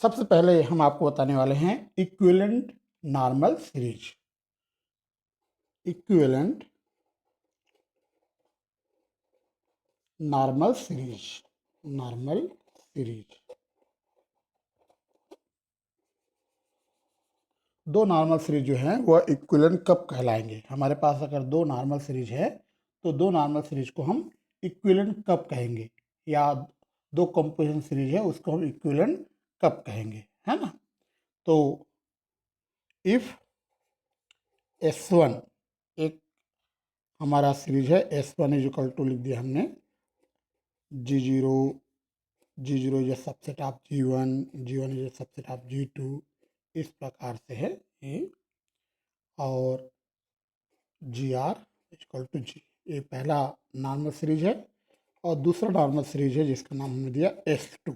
सबसे पहले हम आपको बताने वाले हैं equivalent normal series. Equivalent normal series, normal series. दो नॉर्मल सीरीज जो हैं वह इक्विवेलेंट कब कहलाएंगे? हमारे पास अगर दो नॉर्मल सीरीज है तो दो नॉर्मल सीरीज को हम इक्विवेलेंट कब कहेंगे, या दो कंपोजिशन सीरीज है उसको हम इक्विवेलेंट कब कहेंगे, है ना? तो इफ S1 एक हमारा सीरीज है, S1 इज इक्वल टू लिख दिया हमने G0, G0 is a subset of G1, G1 is a subset of G2, इस प्रकार से है ये। और GR इक्वल टू G, ये पहला नॉर्मल सीरीज है। और दूसरा नॉर्मल सीरीज है जिसका नाम हमने दिया S2।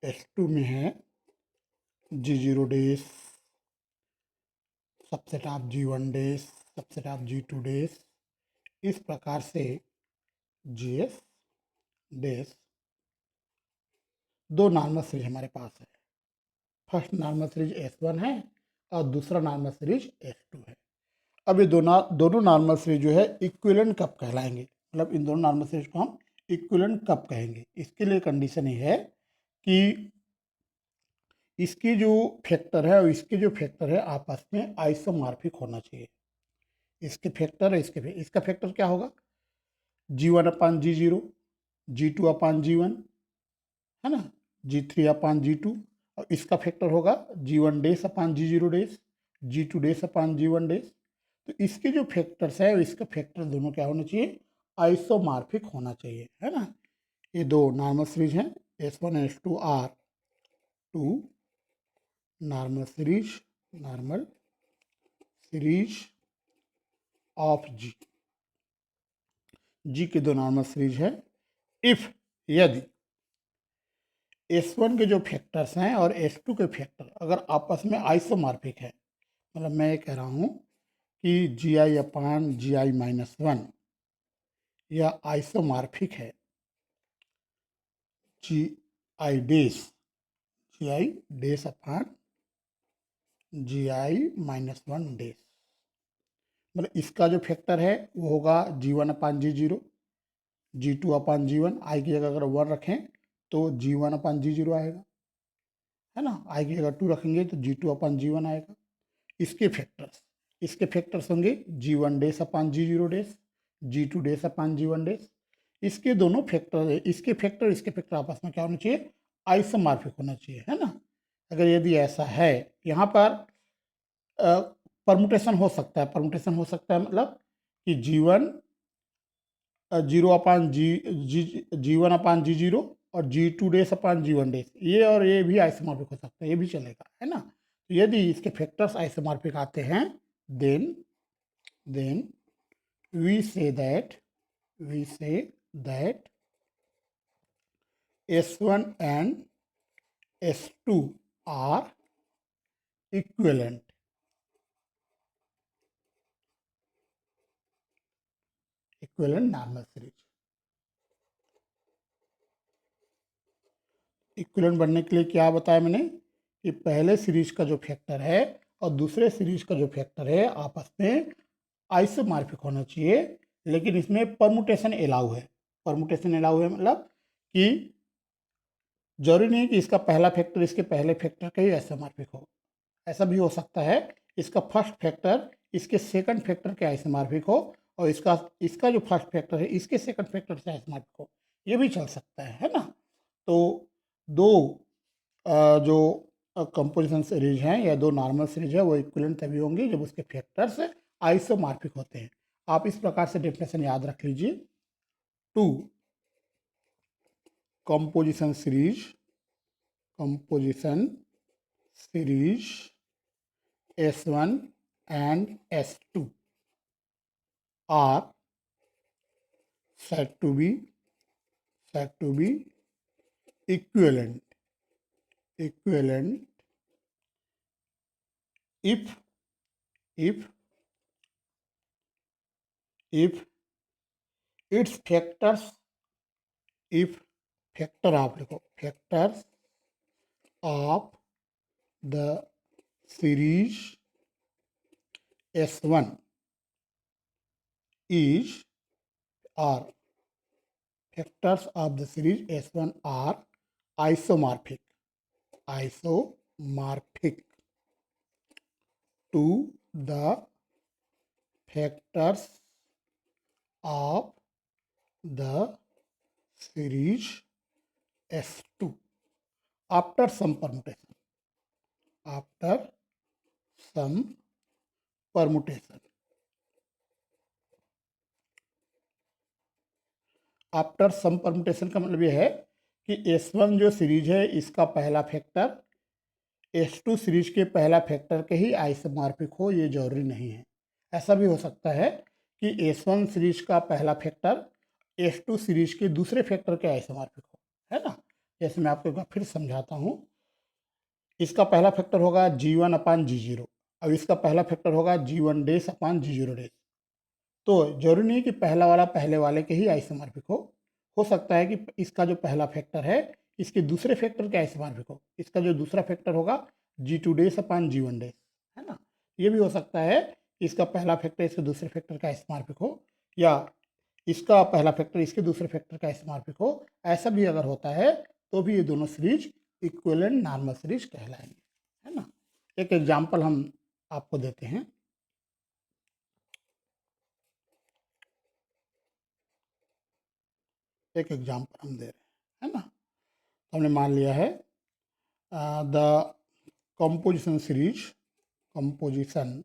S2 में है G0 days subset of G1 days subset of G2 days, इस प्रकार से GS डेज। दो नॉर्मल सीरीज हमारे पास है। फर्स्ट नॉर्मल सीरीज S1 है और दूसरा नॉर्मल सीरीज S2 है। अब ये दोनों नॉर्मल सीरीज जो है इक्विवेलेंट कब कहलाएंगे, मतलब इन दोनों नॉर्मल सीरीज को हम इक्विवेलेंट कब कहेंगे? इसके लिए कंडीशन ये है कि इसकी जो फैक्टर है और इसके जो फैक्टर है आपस में आइसोमॉर्फिक होना चाहिए। इसके फैक्टर है, इसका फैक्टर क्या होगा? G1 अपान G0, G2 अपान G1, है ना, G3 अपान G2। और इसका फैक्टर होगा G1 डेज अपान G0 डेज, G2 डेज अपान G1 डेज। तो इसके जो फैक्टर्स है इसका फैक्टर दोनों क्या होना चाहिए? आइसोमॉर्फिक होना चाहिए, है ना। ये दो नॉर्मल सीरीज हैं, S1 और S2 are two normal series of G के दो नॉर्मल सीरीज है। इफ यदि S1 के जो फैक्टर्स हैं और S2 के फैक्टर अगर आपस में आइसोमॉर्फिक है, मतलब मैं ये कह रहा हूँ कि GI अपान GI माइनस 1 यह आइसोमॉर्फिक है GI डेज अपान GI माइनस 1 डेज। मतलब इसका जो फैक्टर है वो होगा G1 अपान G0, G2 अपान G1। आई की जगह अगर 1 रखें तो G1 अपान G0 आएगा, है ना। आई की जगह 2 रखेंगे तो G2 अपान G1 आएगा। इसके फैक्टर्स होंगे G1 डेज अपान G0 डेज, G2 डेज अपान G1 डेज। इसके दोनों फैक्टर, इसके फैक्टर आपस में क्या होना चाहिए? आइसोमॉर्फिक होना चाहिए, है ना। अगर यदि ऐसा है, यहाँ पर परमुटेशन हो सकता है, मतलब कि G1 जीरो अपान G1 अपान G0 और G2 डेज अपान G1 डेज, ये और ये भी आइसोमॉर्फिक हो सकता है, ये भी चलेगा, है ना। तो यदि इसके फैक्टर्स आइसोमॉर्फिक आते हैं then we say that S1 and S2 are equivalent normal series. Equivalent बनने के लिए क्या बताया मैंने कि पहले सीरीज का जो फैक्टर है और दूसरे सीरीज का जो फैक्टर है आपस में आइसोमॉर्फिक होना चाहिए, लेकिन इसमें परमुटेशन अलाउ है। मतलब कि जरूरी नहीं कि इसका पहला फैक्टर इसके पहले फैक्टर का ही आइसोमॉर्फिक हो। ऐसा भी हो सकता है इसका फर्स्ट फैक्टर इसके सेकंड फैक्टर के आइसोमॉर्फिक हो और इसका जो फर्स्ट फैक्टर है इसके सेकंड फैक्टर से आइसोमॉर्फिक हो, ये भी चल सकता है ना। तो दो जो कंपोजिशन सीरीज हैं या दो नॉर्मल सीरीज है वो इक्विवेलेंट तभी होंगी जब उसके फैक्टर्स आइसोमॉर्फिक होते हैं। आप इस प्रकार से डेफिनेशन याद रख लीजिए। Two composition series S1 and S2 are said to be equivalent if its factors, if factor आप लिखो, factors of the series S1 is, or factors of the series S1 are isomorphic to the factors of the series S2 after some permutation. After some permutation. After some permutation का मतलब यह है कि S1 जो series है इसका पहला factor S2 series के पहला फैक्टर के ही आइसोमॉर्फिक हो, ये जरूरी नहीं है। ऐसा भी हो सकता है कि S1 सीरीज का पहला फैक्टर S2 सीरीज के दूसरे फैक्टर के आइसोमॉर्फिक हो, है ना। जैसे मैं आपको एक बार फिर समझाता हूँ। इसका पहला फैक्टर होगा G1 अपान G0, अब इसका पहला फैक्टर होगा G1 डैश अपान G0 डैश। तो जरूरी नहीं कि पहला वाला पहले वाले के ही आइसोमॉर्फिक हो सकता है कि इसका जो पहला फैक्टर है इसके दूसरे फैक्टर के आइसोमॉर्फिक हो। इसका जो दूसरा फैक्टर होगा G2 डैश अपान G1 डैश, है ना। ये भी हो सकता है कि इसका पहला फैक्टर इसके दूसरे फैक्टर का आइसोमॉर्फिक हो, या इसका पहला फैक्टर इसके दूसरे फैक्टर का आइसोमॉर्फिक हो। ऐसा भी अगर होता है तो भी ये दोनों सीरीज इक्विवेलेंट नॉर्मल सीरीज कहलाएंगे, है ना। एक एग्जाम्पल हम आपको देते हैं। एक एग्जाम्पल हम दे रहे हैं, है ना। हमने मान लिया है the composition series of composition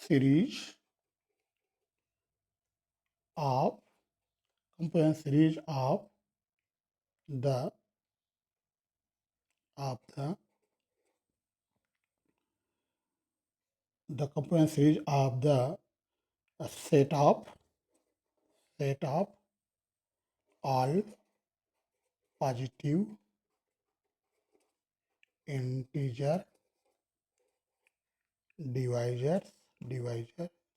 series of the composition series of the set of all positive integer divisors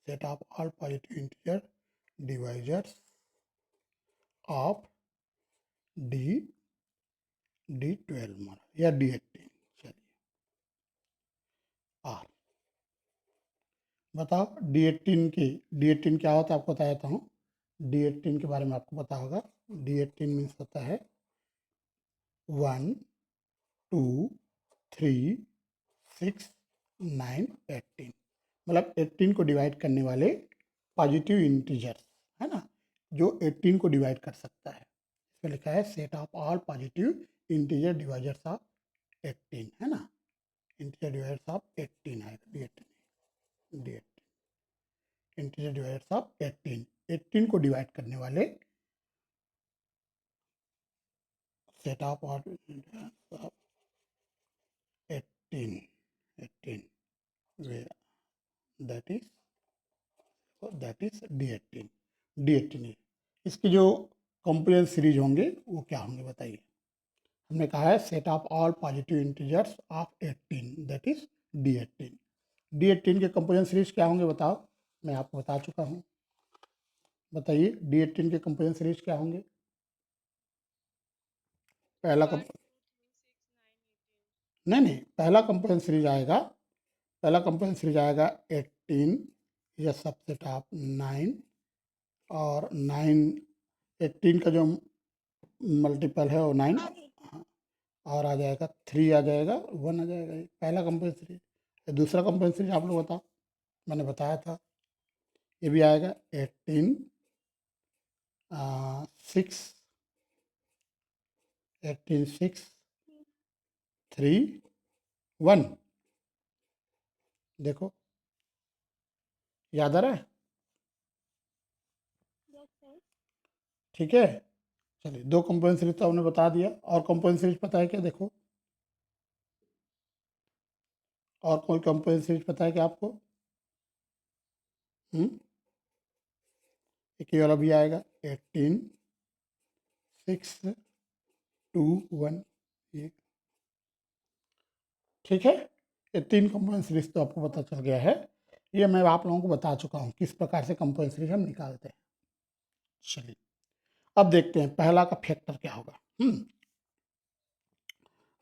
set of all positive integer divisors of D12 मान या D18, चलिए R। बताओ D18 क्या होता है आपको बता देता हूँ। D18 के बारे में आपको पता होगा। D18 मीन्स होता है 1 2 3 6 9 18, मतलब 18 को डिवाइड करने वाले पॉजिटिव इंटीजर्स, है ना, जो 18 को डिवाइड कर सकता है। इसमें लिखा है set of all positive integer divisors of 18, है ना। इंटीजर डिवाइजर्स ऑफ 18 है D18 इंटीजर डिवाइजर्स ऑफ 18 को डिवाइड करने वाले set of all 18 that is D18। इसकी जो कंपोनेंट सीरीज होंगे वो क्या होंगे बताइए। हमने कहा है set of all positive integers of 18 that is D18 के कंपोनेंट सीरीज क्या होंगे बताओ। मैं आपको बता चुका हूँ, बताइए D18 के कंपोनेंट सीरीज क्या होंगे। पहला नहीं, पहला कंपोनेंट सीरीज आएगा 18 या सबसेट ऑफ 9, और 18 का जो मल्टीपल है वो 9, और आ जाएगा 3 आ जाएगा 1 आ जाएगा। ये पहला कंपोनेंट सीरीज। दूसरा कंपोनेंट सीरीज आप लोग बताओ, मैंने बताया था ये भी आएगा 18 6 3 1। देखो याद आ रहा है, ठीक है। चलिए दो कंपोनेंट सीरीज तो हमने बता दिया, और कंपोनेंट सीरीज पता है क्या, देखो और कोई कंपोनेंट सीरीज पता है क्या आपको। एक ये वाला भी आएगा 18 6 2 1, ये ठीक है। ये 3 कंपोनेंट सीरीज तो आपको पता चल गया है। ये मैं आप लोगों को बता चुका हूँ किस प्रकार से कंपोनेंट सीरीज हम निकालते हैं। चलिए अब देखते हैं पहला का फैक्टर क्या होगा।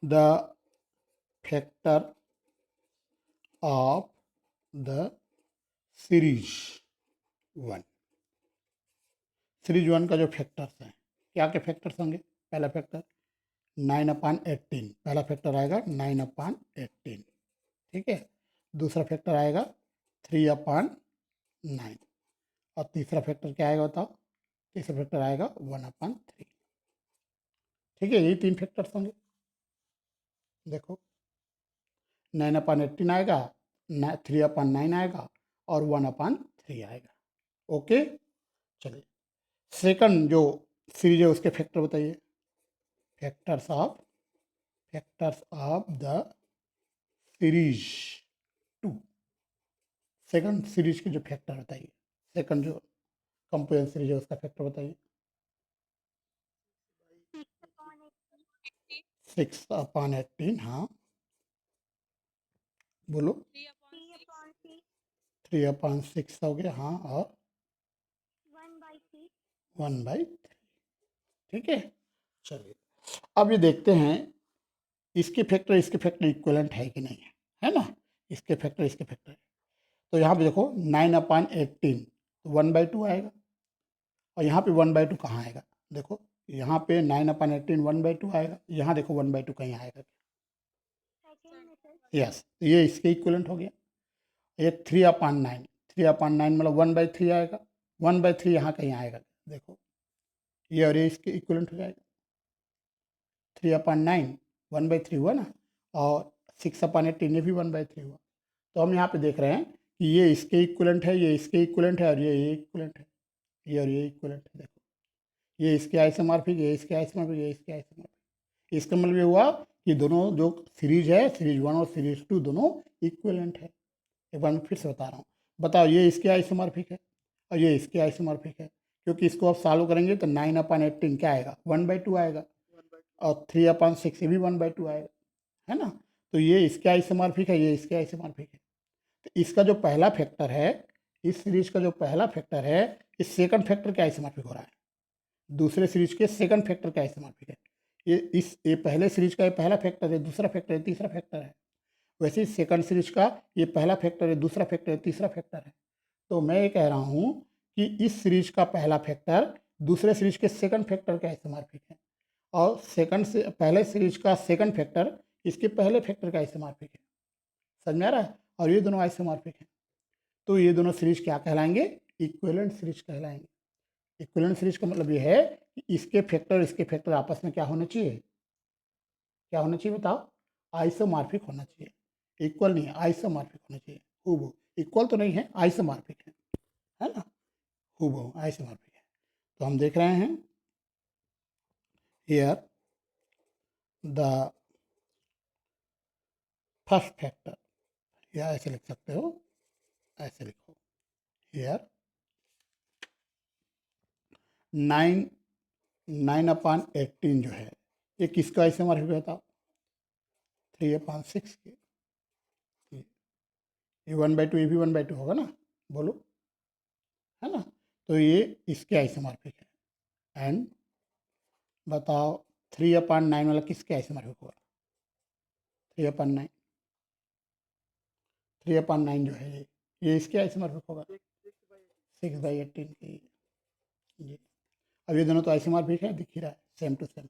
The factor of the series one. Series one का जो फैक्टर्स हैं, क्या क्या फैक्टर्स होंगे? पहला फैक्टर 9/18, पहला फैक्टर आएगा 9/18, ठीक है। दूसरा फैक्टर आएगा 3/9, और तीसरा फैक्टर क्या आएगा बताओ? तीसरा फैक्टर आएगा 1/3, ठीक है। यही तीन फैक्टर्स होंगे। देखो 9/18 आएगा, 3/9 आएगा, और 1/3 आएगा। ओके, चलिए सेकंड जो सीरीज है उसके फैक्टर बताइए। Factors of the series two. Second series के जो फैक्टर बताइए, सेकंड जो कंपोनेंट सीरीज है उसका फैक्टर बताइए। 6/18, हाँ बोलो। 3/6 हो गया, हाँ, और 1/3, ठीक है। चलिए अब ये देखते हैं इसके फैक्टर इक्वलेंट है कि नहीं है ना। इसके फैक्टर तो यहाँ पे देखो 9/18, 1/2 आएगा, और यहाँ पे 1/2 कहाँ आएगा? देखो यहाँ पे 9/18 1/2 आएगा, यहाँ देखो 1/2 कहीं आएगा? यस, ये इसके इक्वलेंट हो गया। ये 3/9, 3/9 मतलब 1/3 आएगा, 1/3 यहाँ कहीं आएगा? देखो ये और ये इसके इक्वलेंट हो जाएगा। 3/9 1/3 हुआ ना, और 6/18 ये भी 1/3 हुआ। तो हम यहाँ पे देख रहे हैं कि ये इसके इक्वलेंट है, ये इसके इक्वलेंट है, और ये इक्वलेंट है, ये और ये इक्वलेंट है। देखो ये इसके आइसोमॉर्फिक, ये इसके आइसोमॉर्फिक, ये इसके आइसोमॉर्फिक। इसका मतलब ये हुआ कि दोनों जो सीरीज है, सीरीज वन और सीरीज टू, दोनों इक्वलेंट है। एक बार मैं फिर से बता रहा हूँ, बताओ ये इसके आइसोमॉर्फिक है और ये इसके आइसोमॉर्फिक है, क्योंकि इसको आप सॉल्व करेंगे तो 9/18 क्या आएगा? 1/2 आएगा, और 3/6 ये भी 1/2 आएगा, है ना। तो ये इसके आइसोमॉर्फिक है, ये इसके आइसोमॉर्फिक है। तो इसका जो पहला फैक्टर है, इस सीरीज का जो पहला फैक्टर है, इस सेकंड फैक्टर के आइसोमॉर्फिक हो रहा है। दूसरे सीरीज के सेकंड फैक्टर का आइसोमॉर्फिक है। ये पहले सीरीज का ये पहला फैक्टर है, दूसरा फैक्टर है, तीसरा फैक्टर है। वैसे ही सेकंड सीरीज का ये पहला फैक्टर है, दूसरा फैक्टर है, तीसरा फैक्टर है। तो मैं ये कह रहा हूँ कि इस सीरीज का पहला फैक्टर दूसरे सीरीज के सेकंड फैक्टर का आइसोमॉर्फिक है, और सेकंड से पहले सीरीज का सेकंड फैक्टर इसके पहले फैक्टर का आइसोमॉर्फिक है। समझ में आ रहा है? और ये दोनों आइसोमॉर्फिक हैं, तो ये दोनों सीरीज क्या कहलाएंगे? इक्विवेलेंट सीरीज कहलाएंगे। इक्विवेलेंट सीरीज का मतलब ये है कि इसके फैक्टर आपस में क्या होना चाहिए? क्या होना चाहिए बताओ? आइसोमॉर्फिक होना चाहिए। इक्वल नहीं है, आइसोमॉर्फिक होना चाहिए। हूबहू इक्वल तो नहीं है, आइसोमॉर्फिक है ना, हूबहू आइसोमॉर्फिक है। तो हम देख रहे हैं हियर द फर्स्ट फैक्टर, या ऐसे लिख सकते हो, ऐसे लिखो हियर 9/18 जो है ये किसका आइसोमॉर्फिक है बताओ? 3/6 के। ये 1/2, ये भी 1/2 होगा ना, बोलो, है ना। तो ये इसके आइसोमॉर्फिक है। एंड बताओ 3/9 वाला किसके आइसोमॉर्फिक होगा? 3/9, 3/9 जो है ये इसके आइसोमॉर्फिक होगा, 6/18 की। जी, अब ये दोनों तो आइसोमॉर्फिक है, दिख ही रहा है, सेम टू सेम।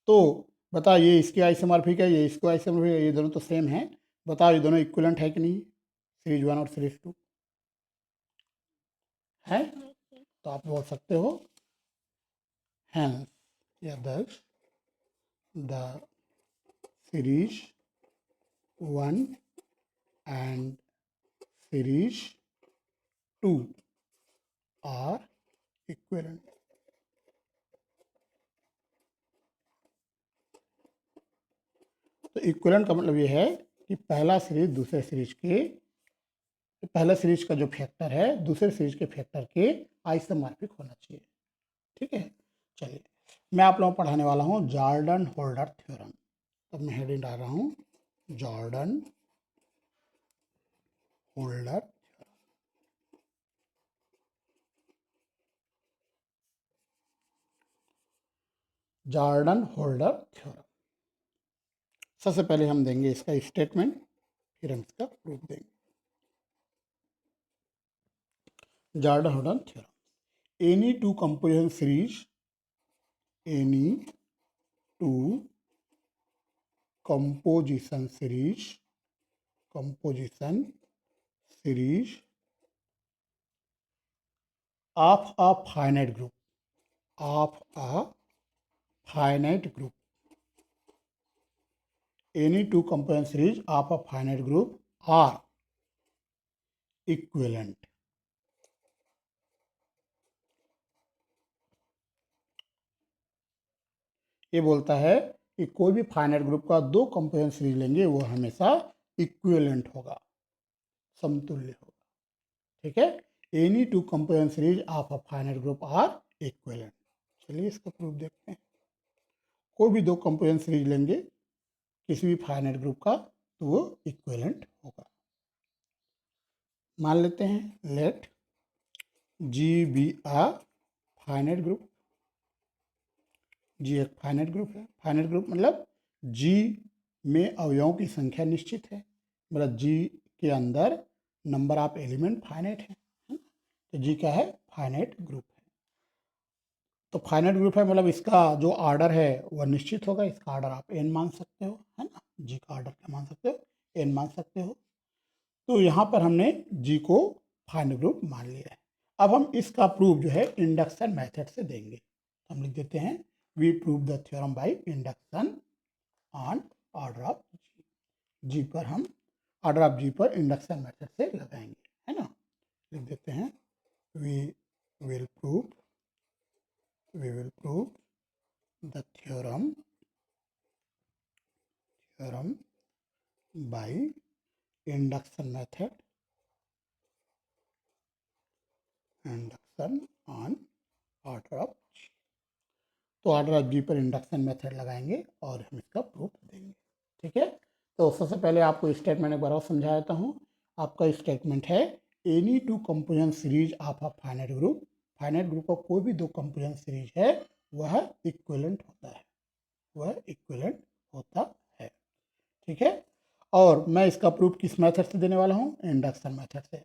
तो बता, ये इसके आइसोमॉर्फिक है, ये इसको आइसोमॉर्फिक है, ये दोनों तो सेम है। बताओ ये दोनों इक्विवेलेंट है कि नहीं? सीरीज वन और सीरीज टू है, तो आप बोल सकते हो हैंस या thus the series one and series two are equivalent. तो इक्विवेलेंट का मतलब ये है कि पहला सीरीज दूसरे सीरीज के, पहला सीरीज का जो फैक्टर है दूसरे सीरीज के फैक्टर के आइसोमॉर्फिक होना चाहिए, ठीक है। चलिए मैं आप लोगों को पढ़ाने वाला हूँ जॉर्डन होल्डर थ्योरम। अब मैं हेडिंग डाल रहा हूँ Jordan holder, Jordan holder theorem. सबसे पहले हम देंगे इसका स्टेटमेंट, फिर हम इसका प्रूफ देंगे। Jordan Hölder theorem, any two composition series, any two composition series of a finite group any two composition series of a finite group are equivalent. ये बोलता है कि कोई भी फाइनाइट ग्रुप का दो कंपोजिशन सीरीज लेंगे वो हमेशा इक्विवेलेंट होगा, समतुल्य होगा। ठीक है, any two composition series of a finite group are equivalent. चलिए इसका प्रूफ देखते हैं। कोई भी दो कंपोजिशन सीरीज लेंगे किसी भी फाइनाइट ग्रुप का तो वो इक्विवेलेंट होगा। मान लेते हैं late G B a finite group. जी एक फाइनाइट ग्रुप है। फाइनाइट ग्रुप मतलब जी में अवयवों की संख्या निश्चित है, मतलब जी के अंदर नंबर ऑफ एलिमेंट फाइनाइट है। तो जी क्या है? फाइनाइट ग्रुप है। तो फाइनाइट ग्रुप है मतलब इसका जो ऑर्डर है वह निश्चित होगा। इसका ऑर्डर आप एन मान सकते हो, है ना। जी का ऑर्डर क्या मान सकते हो? एन मान सकते हो। तो यहाँ पर हमने जी को फाइनाइट ग्रुप मान लिया है। अब हम इसका प्रूफ जो है इंडक्शन मेथड से देंगे। हम लिख देते हैं we prove the theorem by induction on order of G पर हम ऑर्डर ऑफ जी पर इंडक्शन मेथड से लगाएंगे, है ना। लिख देते हैं we will prove the theorem by induction method on order of G. तो ऑर्डर ऑफ जी पर इंडक्शन मेथड लगाएंगे और हम इसका प्रूफ देंगे। ठीक है, तो सबसे पहले आपको स्टेटमेंट एक बार और समझा देता हूँ। आपका स्टेटमेंट है any two composition series of a finite group. Finite group का कोई भी दो कंपोजिशन सीरीज है वह इक्विवेलेंट होता है, ठीक है। और मैं इसका प्रूफ किस मेथड से देने वाला हूँ? इंडक्शन मेथड से।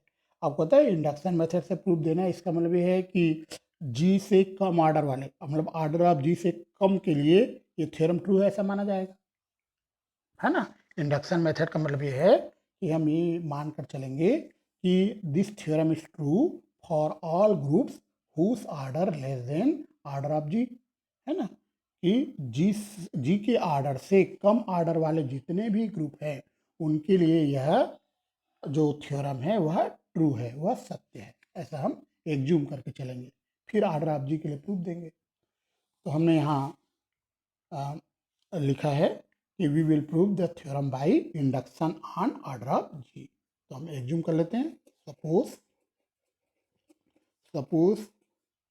आपको पता है इंडक्शन मेथड से प्रूफ देना है, इसका मतलब ये है कि जी से कम ऑर्डर वाले, मतलब ऑर्डर ऑफ जी से कम के लिए ये थ्योरम ट्रू है ऐसा माना जाएगा, है ना। इंडक्शन मेथड का मतलब ये है कि हम ये मानकर चलेंगे कि this theorem is true for all groups whose order less than order of G, है ना। कि जी के ऑर्डर से कम ऑर्डर वाले जितने भी ग्रुप हैं उनके लिए यह जो थ्योरम है वह ट्रू है, वह सत्य है, ऐसा हम एग्ज्यूम करके चलेंगे। फिर ऑर्डर ऑफ जी के लिए प्रूफ देंगे। तो हमने यहाँ लिखा है कि we will prove the theorem by induction on order of G. तो हम एग्ज्यूम कर लेते हैं suppose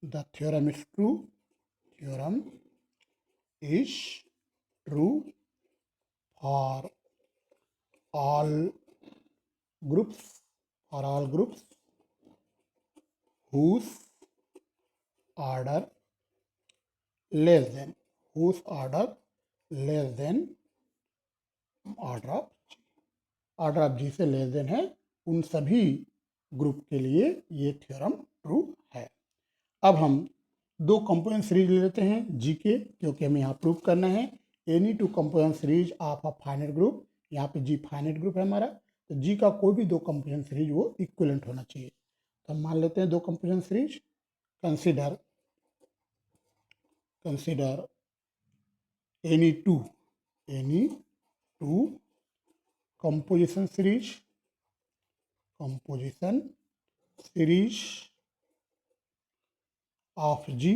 the theorem is true for all groups whose order less than order of G से लेस देन है उन सभी ग्रुप के लिए ये थ्योरम ट्रू है। अब हम दो कंपोनेंट सीरीज ले लेते हैं जी के, क्योंकि हमें यहाँ प्रूव करना है any to component series of a finite group. यहाँ पे जी फाइनाइट ग्रुप है हमारा, तो जी का कोई भी दो कंपोनेंट सीरीज वो इक्विवेलेंट होना चाहिए। तो हम मान लेते हैं दो component series. Consider any two composition series of G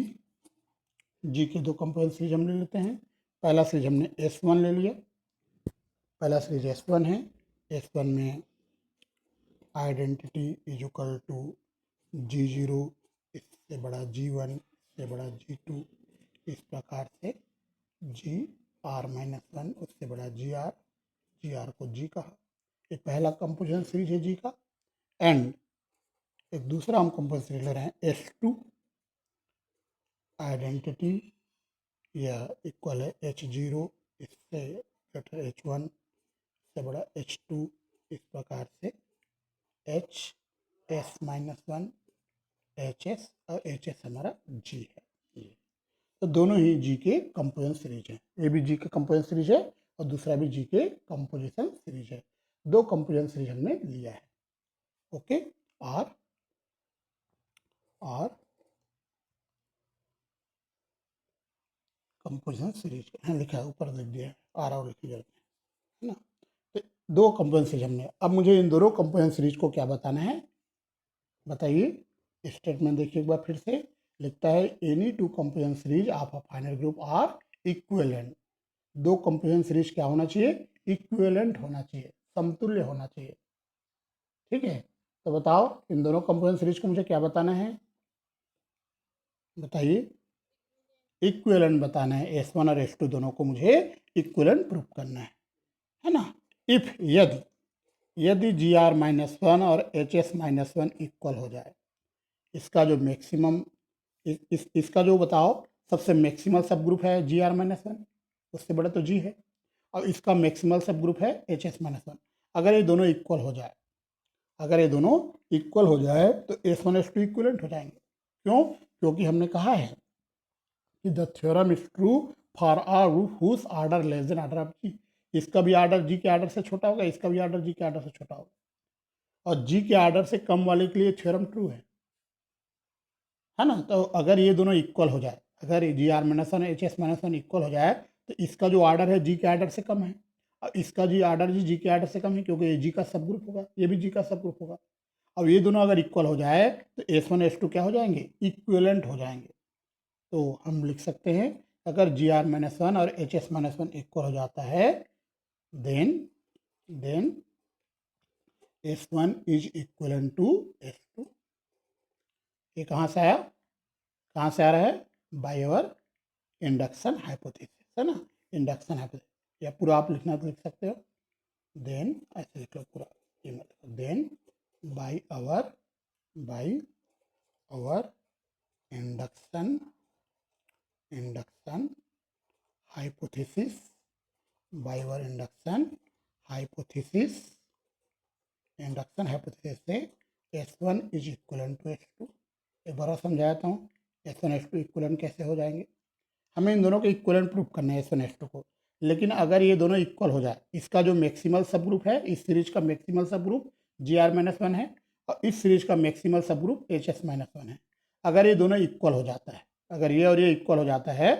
के दो कंपोजिशन सीरीज हम ले लेते हैं। पहला सीरीज हमने S1 ले लिया, पहला सीरीज S1 है। S1 में identity is equal to G0 इससे बड़ा G1 इससे बड़ा G2, इस प्रकार से GR-1 उससे बड़ा GR को G कहा। एक पहला कंपोजिशन सीरीज है जी का। एंड एक दूसरा हम कंपोजिशन सीरीज ले रहे हैं S2, आइडेंटिटी या इक्वल है H0 इससे लेटर H1 से बड़ा H2, इस प्रकार से HS-1 HS और HS हमारा G है। ये तो दोनों ही G के कंपोजिशन सीरीज हैं। ये भी G का कंपोजिशन सीरीज है और दूसरा भी G के कंपोजिशन सीरीज है। दो कंपोजिशन सीरीज हमने लिया है। ओके, और कंपोजिशन सीरीज यहाँ लिखा है, ऊपर लिख दिया है, आर और लिखी जरूरत है ना। तो दो कंपोजिशन सीरीज हमने, अब मुझे इन दोनों कंपोजिशन सीरीज को क्या बताना है, बताइए। स्टेटमेंट देखिए एक बार फिर से, लिखता है any two composition series of a final group are equivalent. दो कंपोजिशन सीरीज क्या होना चाहिए, इक्विवेलेंट होना चाहिए, समतुल्य होना चाहिए। ठीक है, तो बताओ इन दोनों कंपोजिशन सीरीज को मुझे क्या बताना है, बताइए। इक्विवेलेंट बताना है, S1 और S2 दोनों को मुझे इक्विवेलेंट प्रूफ करना है ना। इफ यदि GR-1 और HS-1 इक्वल हो जाए, इसका जो मैक्सिमम इसका जो बताओ सबसे मैक्सिमल सब ग्रुप है GR-1, उससे बड़ा तो G है, और इसका मैक्सिमल सब ग्रुप है HS-1। अगर ये दोनों इक्वल हो जाए, अगर ये दोनों इक्वल हो जाए तो S1 S2 इक्विवेलेंट हो जाएंगे। क्यों, क्योंकि हमने कहा है कि the theorem is true for are group whose order less than order of G। इसका भी आर्डर G के आर्डर से छोटा होगा, इसका भी आर्डर G के आर्डर से छोटा होगा, और G के आर्डर से कम वाले के लिए थ्योरम ट्रू है ना। तो अगर ये दोनों इक्वल हो जाए, अगर GR-1 HS-1 इक्वल हो जाए, तो इसका जो आर्डर है G के आर्डर से कम है, और इसका जी आर्डर G के आर्डर से कम है, क्योंकि ये G का सब ग्रुप होगा, ये भी G का सब ग्रुप होगा। अब ये दोनों अगर इक्वल हो जाए तो S1 S2 क्या हो जाएंगे, इक्विवेलेंट हो जाएंगे। तो हम लिख सकते हैं, अगर GR-1 और HS-1 इक्वल हो जाता है, then S1 is equivalent to S2। ये कहाँ से आया, कहाँ से आ रहा है, बाय अवर इंडक्शन हाइपोथेसिस, है ना। इंडक्शन हाइपोथेसिस, या पूरा आप लिखना तो लिख सकते हो, देन ऐसे लिख लो पूरा, ये मतलब then by our induction hypothesis, by our induction hypothesis से S1 is equivalent to S2। एक बार और समझाता हूँ, S1 S2 इक्वलेंट कैसे हो जाएंगे। हमें इन दोनों के इक्वलेंट प्रूफ करना है S1 S2 को, लेकिन अगर ये दोनों इक्वल हो जाए, इसका जो मैक्सिमल सब ग्रुप है, इस सीरीज का मैक्सिमल सब ग्रुप GR-1 है, और इस सीरीज का मैक्सिमल सब ग्रुप HS-1 है। अगर ये दोनों इक्वल हो जाता है, अगर ये और ये इक्वल हो जाता है,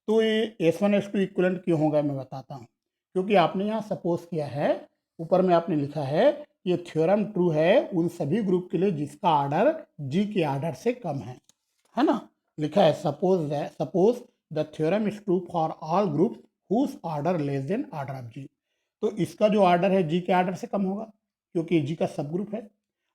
तो ये S1 S2 इक्वलेंट क्यों होगा, मैं बताता हूँ। क्योंकि आपने यहाँ सपोज किया है, ऊपर में आपने लिखा है ये थ्योरम ट्रू है उन सभी ग्रुप के लिए जिसका आर्डर G के आर्डर से कम है ना। लिखा है suppose the theorem is true for all groups whose order less than order of G। तो इसका जो आर्डर है G के आर्डर से कम होगा, क्योंकि G का सब ग्रुप है,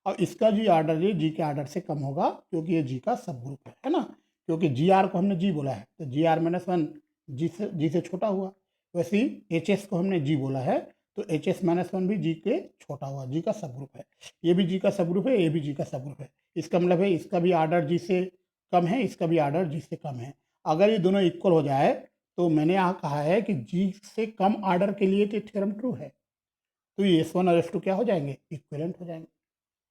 और इसका जी आर्डर ये G के आर्डर से कम होगा, क्योंकि ये G का सब ग्रुप है ना। क्योंकि GR को हमने G बोला है, तो GR-1 G से छोटा हुआ, वैसे ही HS को हमने G बोला है, तो HS-1 भी G के छोटा हुआ, G का सब ग्रुप है। ये भी G का सब ग्रुप है, ये भी G का सब ग्रुप है। इसका मतलब है इसका भी आर्डर G से कम है, इसका भी आर्डर G से कम है। अगर ये दोनों इक्वल हो जाए, तो मैंने यहाँ कहा है कि G से कम आर्डर के लिए तो थ्योरम ट्रू है, तो ये S1 और S2 क्या हो जाएंगे, इक्विवेलेंट हो जाएंगे,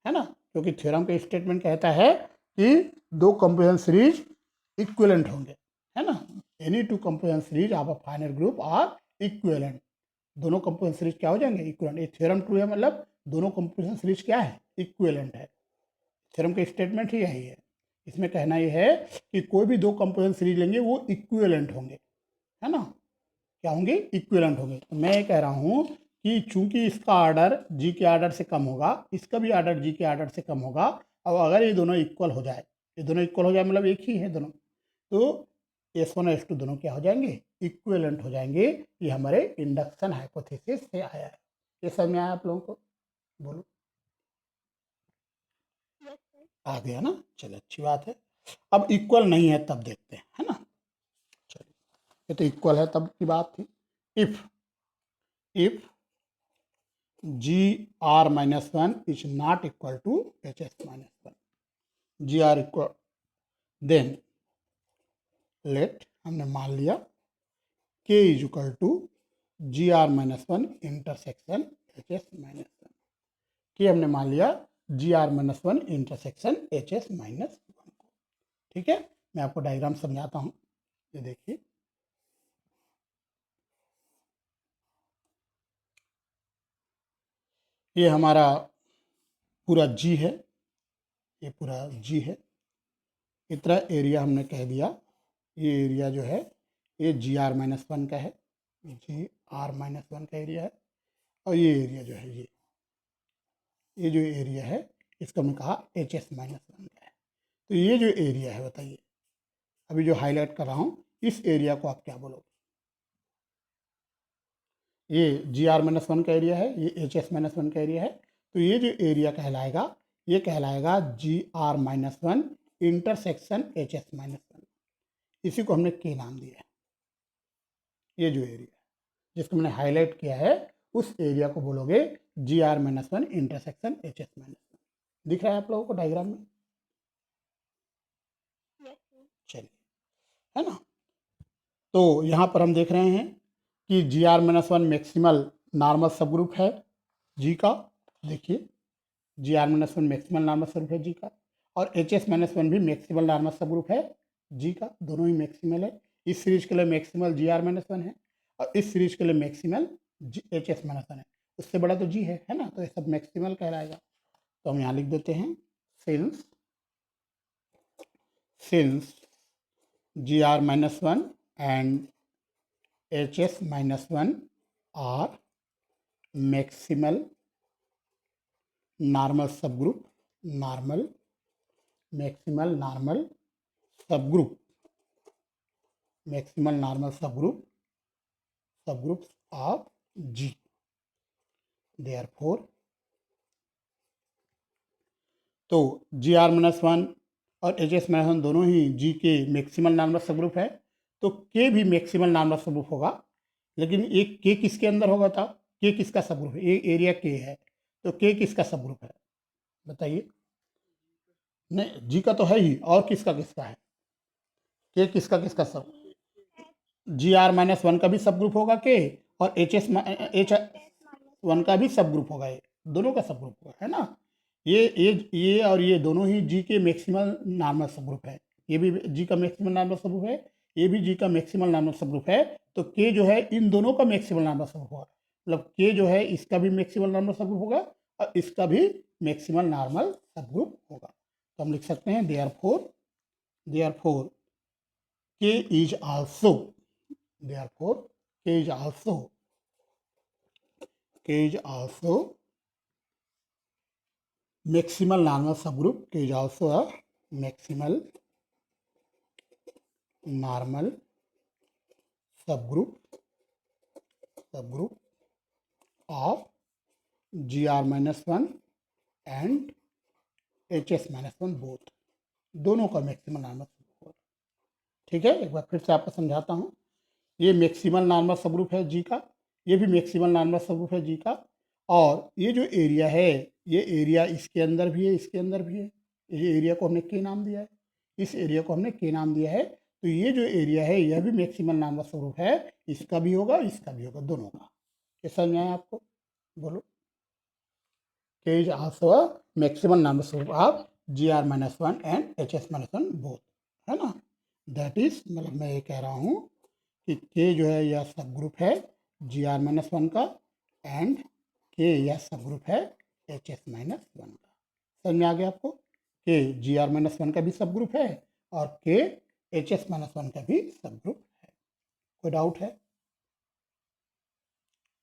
है ना। क्योंकि थ्योरम का स्टेटमेंट कहता है कि दो कंपोजिशन सीरीज इक्विवेलेंट होंगे, है ना। Any two composition series of a final group are equivalent. दोनों कंपोजिशन सीरीज क्या हो जाएंगे, इक्विवेलेंट। ये थ्योरम ट्रू है, मतलब दोनों कंपोजिशन सीरीज क्या है, इक्विवेलेंट है। थ्योरम का स्टेटमेंट ही यही है। इसमें कहना यह है कि कोई भी दो कंपोजिशन सीरीज लेंगे वो इक्विवेलेंट होंगे, है ना। क्या होंगे, इक्विवेलेंट होंगे। तो मैं ये कह रहा हूँ कि चूंकि इसका आर्डर G के आर्डर से कम होगा, इसका भी आर्डर G के आर्डर से कम होगा, अब अगर ये दोनों इक्वल हो जाए, ये दोनों इक्वल हो जाए मतलब एक ही है दोनों, तो S1 और S2 दोनों क्या हो जाएंगे, इक्विवेलेंट हो जाएंगे। ये हमारे इंडक्शन हाइपोथेसिस से आया है। ये समझ में आया आप लोगों को, बोलो। आ गया ना, चलो अच्छी बात है। अब इक्वल नहीं है तब देखते हैं, है ना। चलिए, ये तो इक्वल है तब की बात थी। If GR-1 is not equal to HS-1, GR equal, then let, हमने मान लिया K is equal to G R minus one intersection H S minus one, कि हमने मान लिया G R minus one intersection H S minus one को। ठीक है, मैं आपको डायग्राम समझाता हूँ। ये देखिए, ये हमारा पूरा जी है, ये पूरा जी है। इतना एरिया हमने कह दिया, ये एरिया जो है ये जी आर माइनस वन का है, जी आर माइनस वन का एरिया है। और ये एरिया जो है ये जो एरिया है इसको हमने कहा एच एस माइनस वन का है। तो ये जो एरिया है बताइए, अभी जो हाईलाइट कर रहा हूँ, इस एरिया को आप क्या बोलोगे? ये जी आर माइनस वन का एरिया है, ये एच एस माइनस वन का एरिया है। तो ये जो एरिया कहलाएगा, ये कहलाएगा G R minus one intersection H S minus one. इसी को हमने के नाम दिया है। ये जो एरिया जिसको मैंने हाईलाइट किया है, उस एरिया को बोलोगे G R minus one intersection H S minus one. दिख रहा है आप लोगों को डायग्राम में? चलिए, है ना। तो यहाँ पर हम देख रहे हैं कि G R minus one maximal normal subgroup है जी का। देखिए, G R minus one maximal normal subgroup है जी का, और एच एस माइनस वन भी मैक्सिमल नॉर्मल सब ग्रुप है जी का। दोनों ही मैक्सिमल है। इस सीरीज के लिए maximal G R minus one है, और इस सीरीज के लिए maximal H S minus one है। उससे बड़ा तो जी है ना, तो ये सब मैक्सिमल कहलाएगा। तो हम यहाँ लिख देते हैं, since since G R minus one and H S minus one are maximal normal subgroup, normal maximal normal subgroup, maximal normal subgroups of G. Therefore, तो जी आर माइनस वन और H S minus one दोनों ही जी के maximal normal subgroup है, तो K भी maximal normal सब group होगा। लेकिन एक के किसके अंदर होगा था? के किसका सब ग्रुप है? ये एरिया के है, तो के किसका सब ग्रुप है बताइए? नहीं, जी का तो है ही, और किसका किसका है? के किसका किसका सब? जी आर माइनस वन का भी सब ग्रुप होगा के, और एच वन का भी सब ग्रुप होगा, ये दोनों का सब ग्रुप होगा, है ना। ये और ये दोनों ही जी के मैक्सिमल नॉर्मल सब ग्रुप है। ये भी जी का मैक्सिमल नॉर्मल सब ग्रुप है, ये भी जी का मैक्सिमल नॉर्मल सब ग्रुप है। तो के जो है इन दोनों का मैक्सिमल नॉर्मल सब ग्रुप होगा, मतलब के जो है इसका भी मैक्सिमल नॉर्मल सब ग्रुप होगा, और इसका भी मैक्सिमल नॉर्मल सब ग्रुप होगा। तो हम लिख सकते हैं देयरफॉर के is also, therefore k is also maximal normal subgroup, k is also a maximal normal subgroup of gr minus one and H S minus one both, दोनों का मैक्सिमल नॉर्मल सबग्रुप। ठीक है, एक बार फिर से आपको समझाता हूँ। ये मैक्सिमल नॉर्मल सबग्रुप है जी का, ये भी मैक्सिमल नॉर्मल सबग्रुप है जी का, और ये जो एरिया है, ये एरिया इसके अंदर भी है, इसके अंदर भी है। ये एरिया को हमने के नाम दिया है, इस एरिया को हमने के नाम दिया है। तो ये जो एरिया है यह भी मैक्सिमल नॉर्मल सबग्रुप है, इसका भी होगा, इसका भी होगा, दोनों का। कैसा समझ आया आपको? बोलो। K is also maximal normal subgroup of G R minus one and H S minus one both, है ना। दैट इज, मतलब मैं ये कह रहा हूँ कि के जो है यह सब ग्रुप है जी आर माइनस वन का, एंड के यह सब ग्रुप है एच एस माइनस वन का। समझ में आ गया आपको? के जी आर माइनस वन का भी सब ग्रुप है, और के एच एस माइनस वन का भी सब ग्रुप है। कोई डाउट है?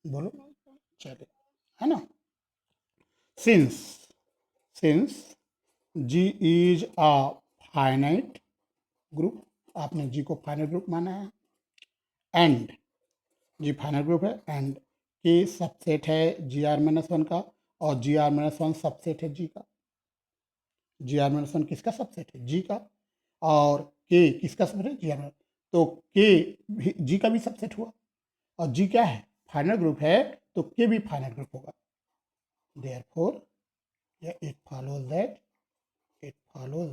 बोलो। चलिए, है ना। Since G is a finite group, आपने जी को फाइनाइट ग्रुप माना है, एंड जी फाइनाइट ग्रुप है, एंड के सबसेट है जी आर माइनस वन का, और G R minus one subset है जी का। जी आर माइनस वन किसका सबसेट है? जी का। और के किसका सबसेट है? G R minus. तो के भी जी का भी सबसेट हुआ, और जी क्या है? फाइनल ग्रुप है, तो के भी फाइनल ग्रुप होगा। Therefore it follows that it follows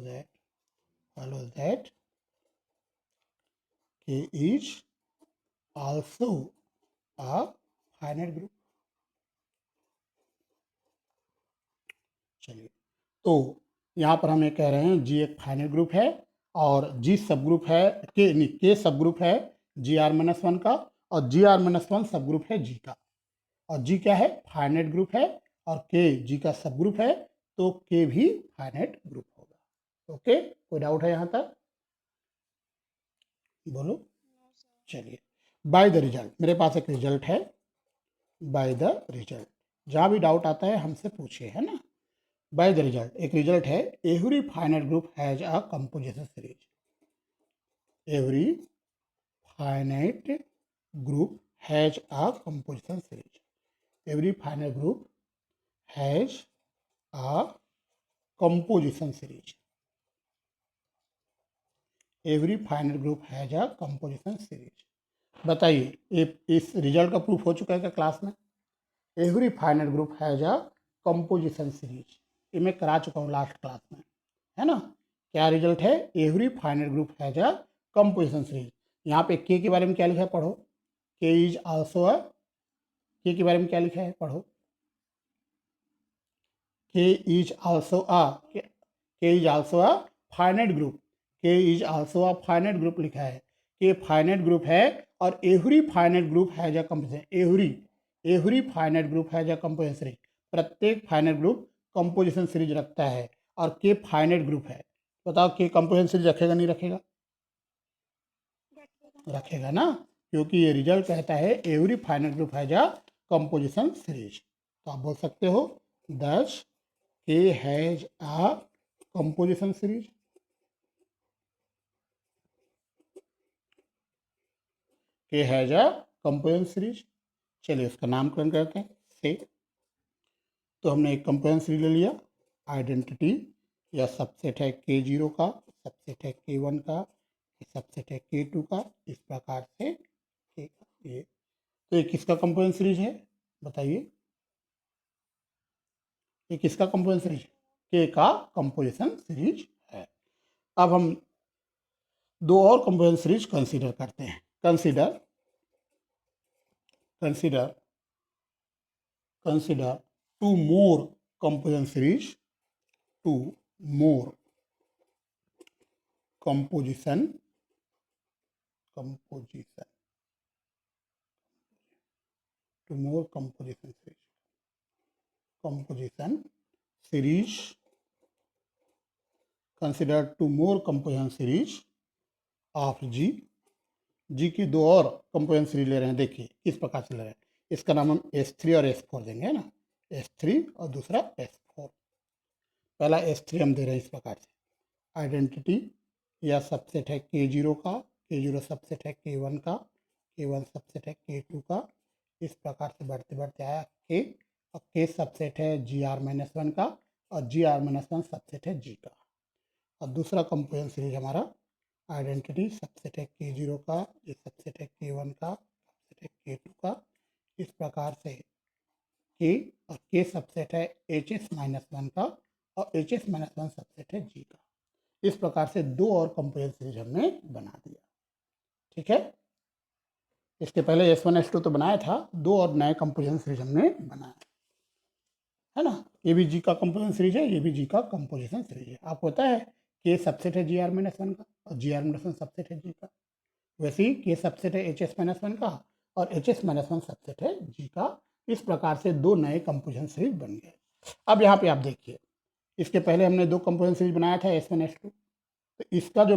that K is also a finite group. चलिए, तो यहाँ पर हम ये कह रहे हैं जी एक फाइनाइट ग्रुप है और जी सब ग्रुप है, के सब ग्रुप है जी आर माइनस वन का, और जी आर माइनस वन सब ग्रुप है जी का। और जी क्या है? फाइनाइट ग्रुप है, और के जी का सब ग्रुप है, तो के भी फाइनाइट ग्रुप होगा। ओके, कोई डाउट है यहाँ तक? बोलो। चलिए, बाय द रिजल्ट, मेरे पास एक रिजल्ट है। बाय द रिजल्ट, जहाँ भी डाउट आता है हमसे पूछिए, है ना। बाय द रिजल्ट, एक रिजल्ट है, every finite group has a composition series. Every finite group has a composition series. Every finite group has a composition series. Every finite group has a composition series. बताइए, इस result का proof हो चुका है क्या class में? Every finite group has a composition series, ये मैं करा चुका हूँ लास्ट क्लास में, है ना। क्या रिजल्ट है? Every finite group has a composition series. यहाँ पे के के बारे में क्या लिखा है पढ़ो। के इज आल्सो अ, के बारे में क्या लिखा है पढ़ो। के is also a, K is also a finite group. K is also a finite group लिखा है। के फाइनाइट ग्रुप है, और every finite group has a composition. Every finite group has a composition series. प्रत्येक finite group composition series रखता है, और के finite group है। बताओ, के कंपोजिशन सीरीज रखेगा नहीं रखेगा? रखेगा ना, क्योंकि ये रिजल्ट कहता है every finite group has a composition series. तो आप बोल सकते हो दस के हैज अ कंपोजिशन सीरीज। के हैज अ कंपोजिशन सीरीज। चलिए, उसका नामकरण करते हैं से। तो हमने एक कंपोजिशन सीरीज ले लिया। आइडेंटिटी या सबसेट है के जीरो का, सबसेट है के वन का, सबसेट है के टू का, इस प्रकार से के का ये। तो ये किसका कंपोजिशन सीरीज है? बताइए, ये किसका कंपोजिशन सीरीज? के का कंपोजिशन सीरीज है। अब हम दो और कंपोजिशन सीरीज कंसीडर करते हैं। Consider consider consider two more composition series, two more composition composition two more composition series. Consider two more composition series of जी की दो और कंपोजिशन सीरीज ले रहे हैं। देखिए किस प्रकार से ले रहे हैं। इसका नाम हम S3 और S4 देंगे, है ना। S3 और दूसरा S4। पहला S3 हम दे रहे हैं इस प्रकार से। आइडेंटिटी या सबसेट है के जीरो का, के जीरो सबसेट है के वन का, के वन सबसेट है के टू का, इस प्रकार से बढ़ते बढ़ते आया के, और के सबसेट है जी आर माइनस वन का, और G R minus one subset है जी का। और दूसरा कंपोजिशन सीरीज हमारा आइडेंटिटी सबसेट है के जीरो का, ये सबसेट है के वन का, सबसेट है के टू का, इस प्रकार से के, और के सबसेट है एच एस माइनस वन का, और H S minus one subset है जी का। इस प्रकार से दो और कंपोजिशन सीरीज हमने बना दिया। ठीक है, इसके पहले S1 S2 तो बनाया था, दो और नए कंपोजिशन सीरीज हमने बनाया, है ना। ये भी जी का कंपोजिशन सीरीज है, ये भी जी का कंपोजिशन सीरीज है। आपको पता है के सबसेट है जी आर माइनस वन का, और G R minus one subset है जी का। वैसे ही के सबसेट है एच एस माइनस वन का, और H S minus one subset है जी का। इस प्रकार से दो नए कंपोजिशन सीरीज बन गए। अब यहाँ पे आप देखिए, इसके पहले हमने दो कंपोजिशन सीरीज बनाया था S1 S2। तो इसका जो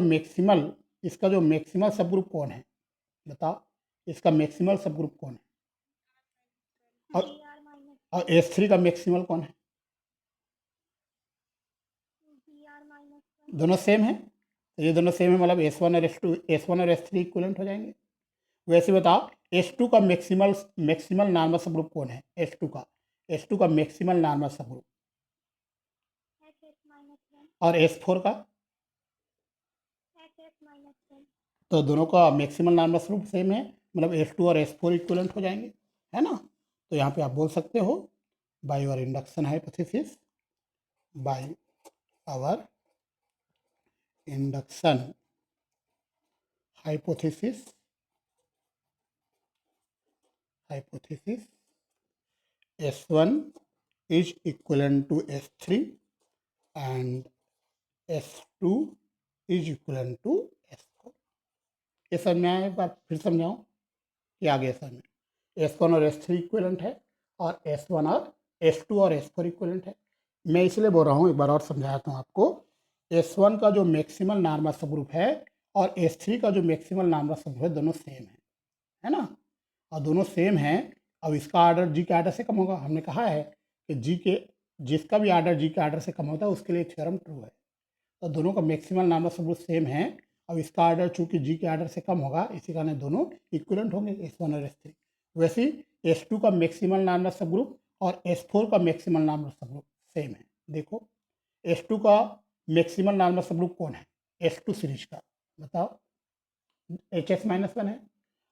मैक्सिमल सब ग्रुप कौन है? बताओ, इसका मैक्सिमल सब ग्रुप कौन है? और S3 का मैक्सिमल कौन है? दोनों सेम है। तो ये दोनों सेम है, मतलब S1 और S3 इक्विवेलेंट हो जाएंगे। वैसे बताओ, S2 का मैक्सिमल नॉर्मल सब ग्रुप कौन है? S2 का मैक्सिमल नॉर्मल सब ग्रुप, और S4 का? तो दोनों का मैक्सिमल नॉर्मल सब ग्रुप सेम है, मतलब S2 और S4 इक्विवेलेंट हो जाएंगे, है ना। तो यहाँ पे आप बोल सकते हो by our induction hypothesis, by our induction hypothesis, hypothesis S1 is equivalent to S3 and S2 is equivalent to S4। ये समझ में आया? एक बार फिर समझाऊं कि आगे समझ में S1 और S3 इक्विवेलेंट है और S1 और S2 और S4 इक्विवेलेंट है। मैं इसलिए बोल रहा हूँ, एक बार और समझाता हूँ आपको। S1 का जो मैक्सिमल नॉर्मल सबग्रुप है और S3 का जो मैक्सिमल नॉर्मल सबग्रुप है, दोनों सेम है ना? और दोनों सेम हैं। अब इसका आर्डर जी के आर्डर से कम होगा। हमने कहा है कि जी के जिसका भी आर्डर जी के आर्डर से कम होता है उसके लिए थ्योरम ट्रू है। तो दोनों का मैक्सिमल नॉर्मल सबग्रुप सेम है। अब इसका आर्डर चूंकि जी के आर्डर से कम होगा, इसी कारण दोनों इक्विवेलेंट होंगे, S1 और S3। वैसे ही S2 का मैक्सिमल नॉर्मल सबग्रुप और S4 का मैक्सिमल नॉर्मल सबग्रुप सेम है। देखो S2 का मैक्सिमल नॉर्मल सबग्रुप कौन है? S2 सीरीज का, बताओ। HS-1 है।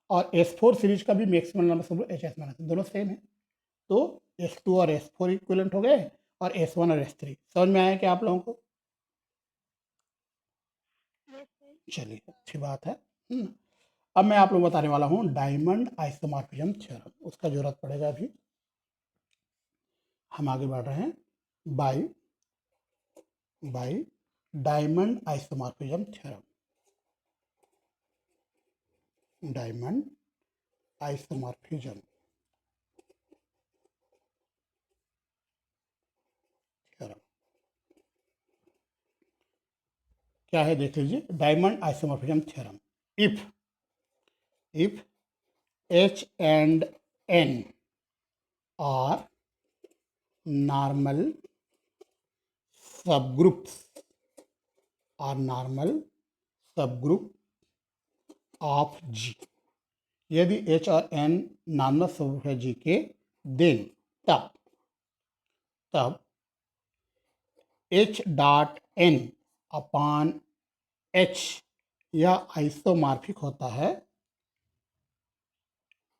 और S4 सीरीज का भी मैक्सिमल नॉर्मल सबग्रुप HS-, दोनों सेम है। तो S2 और S4 इक्विवेलेंट हो गए और S1 और S3। समझ में आया क्या आप लोगों को? चलिए, अच्छी बात है। अब मैं आप लोगों को बताने वाला हूँ डायमंड आइसोमॉर्फिज्म थ्योरम। उसका जरूरत पड़ेगा अभी। हम आगे बढ़ रहे हैं by diamond isomorphism theorem. Diamond isomorphism theorem क्या है, देख लीजिए। Diamond isomorphism theorem, if H and N are normal subgroups of G, यदि H और N नॉर्मल सबग्रुप है G के, देन तब H dot N upon H यह आइसोमॉर्फिक होता है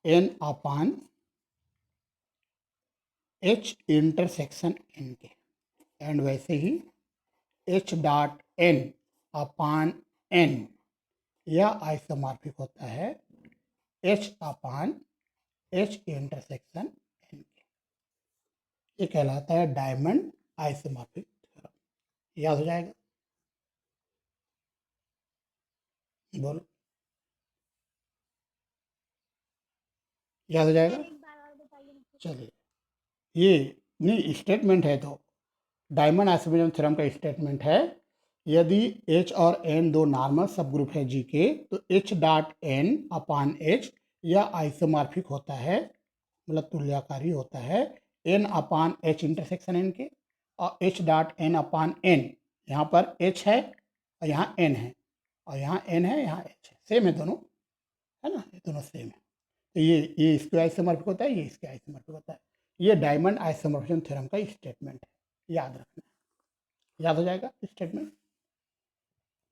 N upon H intersection N के। एंड वैसे ही H dot N upon N यह आइसोमॉर्फिक होता है H upon H intersection N के। ये कहलाता है डायमंड आइसोमॉर्फिक थ्योरम। याद हो जाएगा? बोलो, याद हो जाएगा? चलिए, ये नहीं स्टेटमेंट है, तो डायमंड आइसोमॉर्फिज्म थ्योरम का स्टेटमेंट है, यदि H और N दो नॉर्मल सबग्रुप है G के, तो H dot N upon H यह आइसोमॉर्फिक होता है, मतलब तुल्यकारी होता है N upon H intersection N के। और H dot N upon N, यहाँ पर H है और यहाँ N है, और यहाँ N है, यहाँ H है, सेम है दोनों, है ना? ये दोनों सेम है। तो ये इसके आइसोमॉर्फिक होता है, ये इसके आइसोमॉर्फिक होता है। ये डायमंड आइसोमॉर्फिज्म थ्योरम का स्टेटमेंट है, याद रखना। याद हो जाएगा स्टेटमेंट?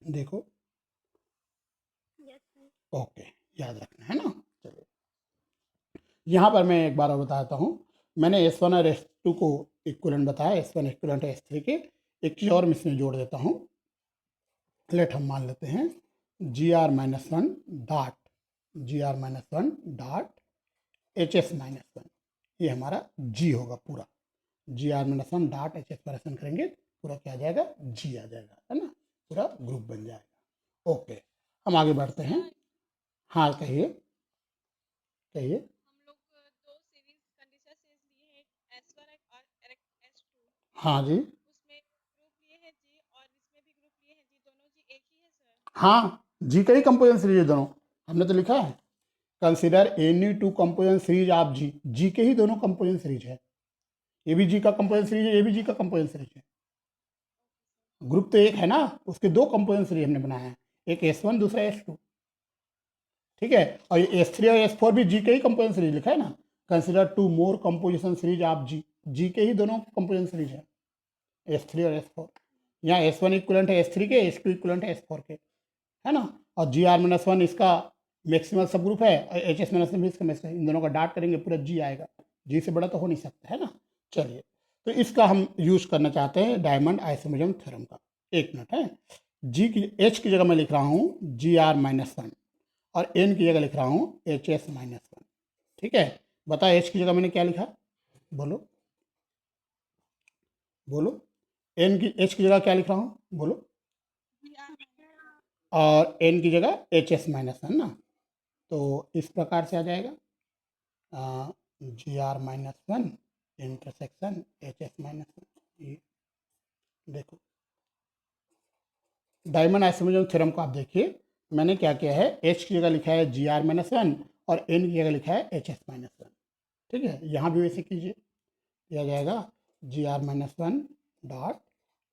देखो, ओके, याद रखना है ना। चलिए, यहाँ पर मैं एक बार और बताता हूँ। मैंने S1 और S2 को इक्विवेलेंट बताया, S1 इक्विवेलेंट है S3 के। एक चीज़ और मैं इसमें जोड़ देता हूँ। लेट हम मान लेते हैं GR-1 डॉट HS-1, ये हमारा G होगा पूरा। GR-1 डॉट HS करेंगे, पूरा क्या आ जाएगा? G आ जाएगा, है ना? पूरा ग्रुप बन जाएगा। ओके, हम आगे बढ़ते हैं। हाँ, कहिए कहिए। हाँ जी, हाँ, जी का ही कंपोजिशन सीरीज है दोनों। हमने तो लिखा है consider any two composition series of G. G के ही दोनों कंपोजिशन सीरीज है। ये भी जी का कंपोजिशन सीरीज है, ये भी जी का कंपोजिशन सीरीज है। ग्रुप तो एक है ना, उसके दो कंपोजिशन सीरीज हमने बनाया है, एक S1 दूसरा S2। ठीक है, और ये S3 और S4 भी जी के ही कंपोजिशन सीरीज लिखा है ना। Consider two more composition series of G, G के ही दोनों कंपोजिशन सीरीज है, S3 और S4। यहाँ S1 इक्विवेलेंट है S3 के, S2 इक्विवेलेंट है S4 के, है ना। और GR-1 इसका मैक्सिमल सब ग्रुप है और HS-1 भी इसका मैक्सिमल। इन दोनों का डाट करेंगे, पूरा G आएगा। G से बड़ा तो हो नहीं सकता, है ना। चलिए, तो इसका हम यूज करना चाहते हैं डायमंड आइसोमॉर्फिज्म थ्योरम का। एक मिनट है, H की जगह मैं लिख रहा हूँ GR-1 और N की जगह लिख रहा हूँ HS-1। ठीक है, बता एच की जगह मैंने क्या लिखा, बोलो बोलो, एन की एच की जगह क्या लिख रहा हूँ, बोलो, और एन की जगह एच एस माइनस वन ना, तो इस प्रकार से आ जाएगा G R minus one intersection H S minus one. ये देखो डायमंड आइसोमेरिज्म थ्योरम को आप देखिए, मैंने क्या किया है, एच की जगह लिखा है जी आर माइनस वन और एन की जगह लिखा है एच एस माइनस वन। ठीक है, यहाँ भी वैसे कीजिए, किया जाएगा G R minus one dot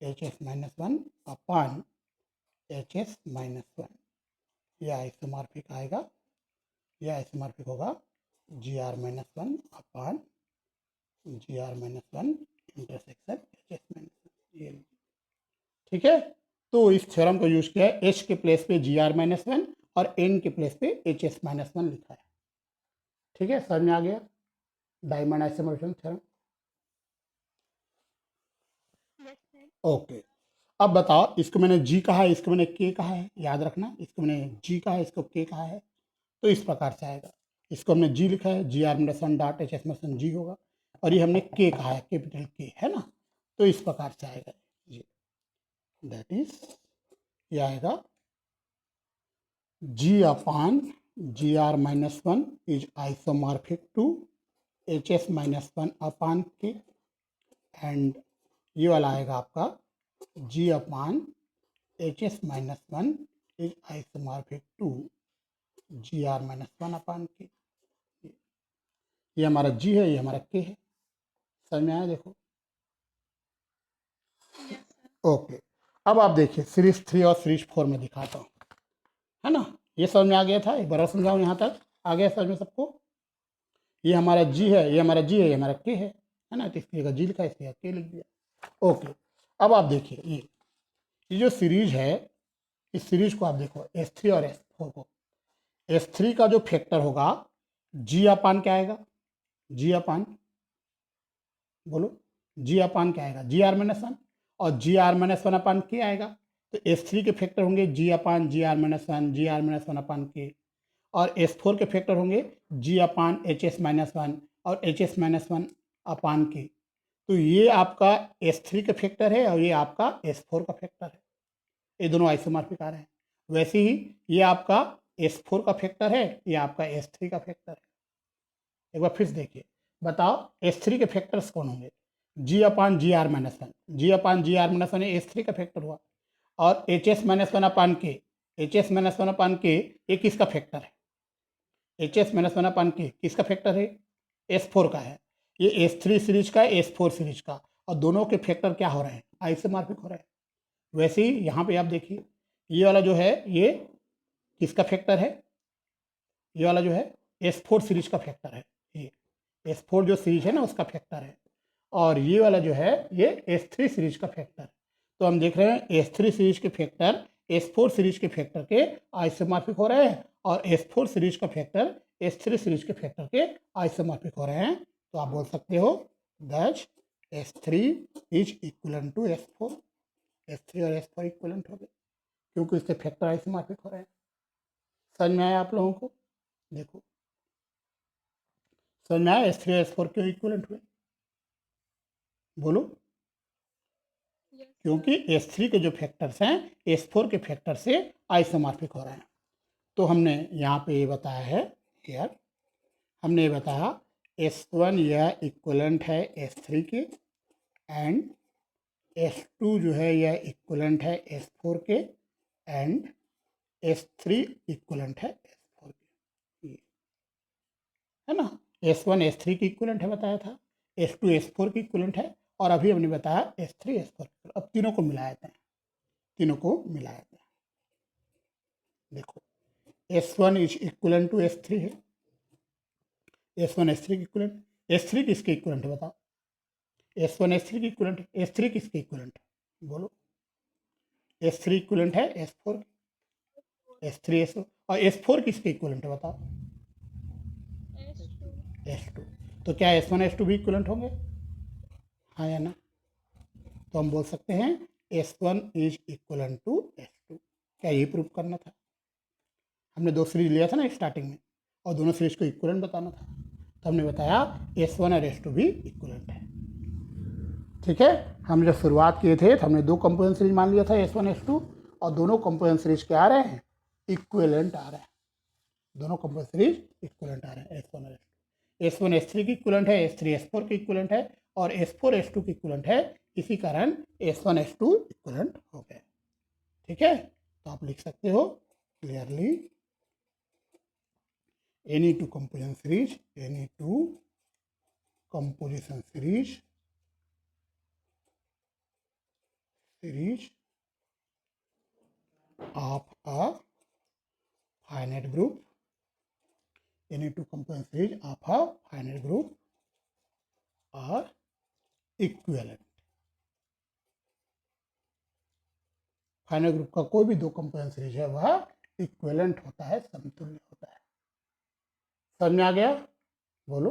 H S minus one upon H S minus one, यह आइसोमॉर्फिक आएगा, यह आइसोमॉर्फिक होगा G R minus one upon G R minus one intersection H S minus one. ये ठीक है, तो इस थ्योरम को यूज किया है, एच के प्लेस पे जी आर माइनस वन और एन के प्लेस पे एच एस माइनस वन लिखा है। ठीक है, समझ में आ गया डायमंड आइसोमॉर्फिज्म थ्योरम। ओके, अब बताओ, इसको मैंने जी कहा है, इसको मैंने के कहा है, याद रखना, इसको मैंने जी कहा है, इसको के कहा है, तो इस प्रकार से आएगा, इसको हमने जी लिखा है, G R minus one dot H S minus one G होगा, और ये हमने के कहा है, कैपिटल के है ना, तो इस प्रकार से आएगा जी, दैट इज ये आएगा G upon G R minus one is isomorphic to H S minus one upon K, and ये वाला आएगा आपका G upon H S minus one is isomorphic to G R minus one upon K. ये हमारा जी है, ये हमारा के है, समझ में आया, देखो। ओके, अब आप देखिए सीरीज 3 और सीरीज 4 में दिखाता हूँ, है ना, ये समझ में आ गया था, एक बार और समझाऊँ, यहाँ तक आ गया समझ में सबको। ये हमारा जी है, ये हमारा जी है, ये हमारा के है ना, तो इसकी जगह जी लिखा है, इसकी जगह के लिख दिया। ओके, अब आप देखिए ये जो सीरीज है, इस सीरीज को आप देखो S3 और S4 को, S3 का जो फैक्टर होगा जी अपान क्या आएगा, जी अपान, बोलो, जी अपान क्या आएगा, जी आर माइनस वन, और G R minus one upon K आएगा, तो S3 के फैक्टर होंगे G upon G R minus one, G R minus one upon K, और S4 के फैक्टर होंगे G upon H S minus one और H S minus one upon K. तो ये आपका S3 का फैक्टर है और ये आपका S4 का फैक्टर है, ये दोनों आइसोमॉर्फिक आ रहे हैं। वैसे ही ये आपका S4 का फैक्टर है, ये आपका S3 का फैक्टर है। एक बार फिर से देखिए, बताओ S3 के फैक्टर्स कौन होंगे, G upon G R minus one, G upon G R minus one S3 का फैक्टर हुआ, और H S minus one upon K, H S minus one upon K ये किसका फैक्टर है, H S minus one upon K किसका factor है, S4 का है, ये S3 सीरीज का है, S4 सीरीज का, और दोनों के फैक्टर क्या हो रहे हैं, आइसोमॉर्फिक हो रहे हैं। वैसे ही यहाँ पे आप देखिए, ये वाला जो है ये किसका फैक्टर है, ये वाला जो है S4 सीरीज का फैक्टर है, ये S4 जो सीरीज है ना उसका फैक्टर है, और ये वाला जो है ये S3 सीरीज का फैक्टर। तो हम देख रहे हैं S3 सीरीज के फैक्टर S4 सीरीज के फैक्टर के आइसोमॉर्फिक हो रहे हैं, और S4 सीरीज का फैक्टर S3 सीरीज के फैक्टर के आइसोमॉर्फिक हो रहे हैं। तो आप बोल सकते हो that S3 is equivalent to S4, S3 और S4 इक्वलेंट हो गए क्योंकि इसके फैक्टर आइसोमॉर्फिक हो रहे हैं। समझ में आया आप लोगों को, देखो समझ में आया S3 और S4 क्यों इक्वलेंट हुए, बोलो, क्योंकि S3 के जो फैक्टर्स हैं S4 के फैक्टर से आइसोमॉर्फिक हो रहे हैं। तो हमने यहाँ पे ये बताया है, यार हमने ये बताया S1 यह इक्वलेंट है S3 के, एंड S2 जो है यह इक्वलेंट है S4 के, एंड S3 इक्वलेंट है S4 के, है ना। S1 S3 की इक्वलेंट है बताया था, S2 S4 की इक्वलेंट है, और अभी हमने बताया S3 S4। अब तीनों को मिलाए थे, तीनों को मिलाए थे, देखो S1 is equivalent to S3 है, S1 S3 की इक्वलेंट, S3 किसके इक्वलेंट है बताओ, S1 S3 की इक्वलेंट, S3 किसके इक्वलेंट है बोलो, S3 इक्वलेंट है S4, S3 S4, और S4 किसके इक्वलेंट है बताओ, S2। तो क्या S1 S2 भी इक्वलेंट होंगे, हाँ या ना, तो हम बोल सकते हैं S1 is equivalent to S2। क्या ये प्रूव करना था, हमने दो सीरीज लिया था ना स्टार्टिंग में, और दोनों सीरीज को इक्वलेंट बताना था, तो हमने बताया S1 और S2 भी इक्विवेलेंट है। ठीक है, हम जब शुरुआत किए थे तो हमने दो कंपोनेंट सीरीज मान लिया था S1 S2, और दोनों कंपोनेंट सीरीज क्या आ रहे हैं, इक्विवेलेंट आ रहे हैं। दोनों कंपोनेंट सीरीज इक्विवेलेंट आ रहे हैं, S1 और S2। S1 S3 की इक्विवेलेंट है, S3 S4 की इक्विवेलेंट है, और S4 S2 की इक्विवेलेंट है। इसी कारण S1 S2 इक्विवेलेंट हो गए। ठीक है, तो आप लिख सकते हो clearly any two composition series of a finite group, any two composition series of a finite group are equivalent। Final group का कोई भी दो कंपोनेंट सीरीज है वह इक्विवेलेंट होता है, समतुल्य होता है। समझ में आ गया? बोलो।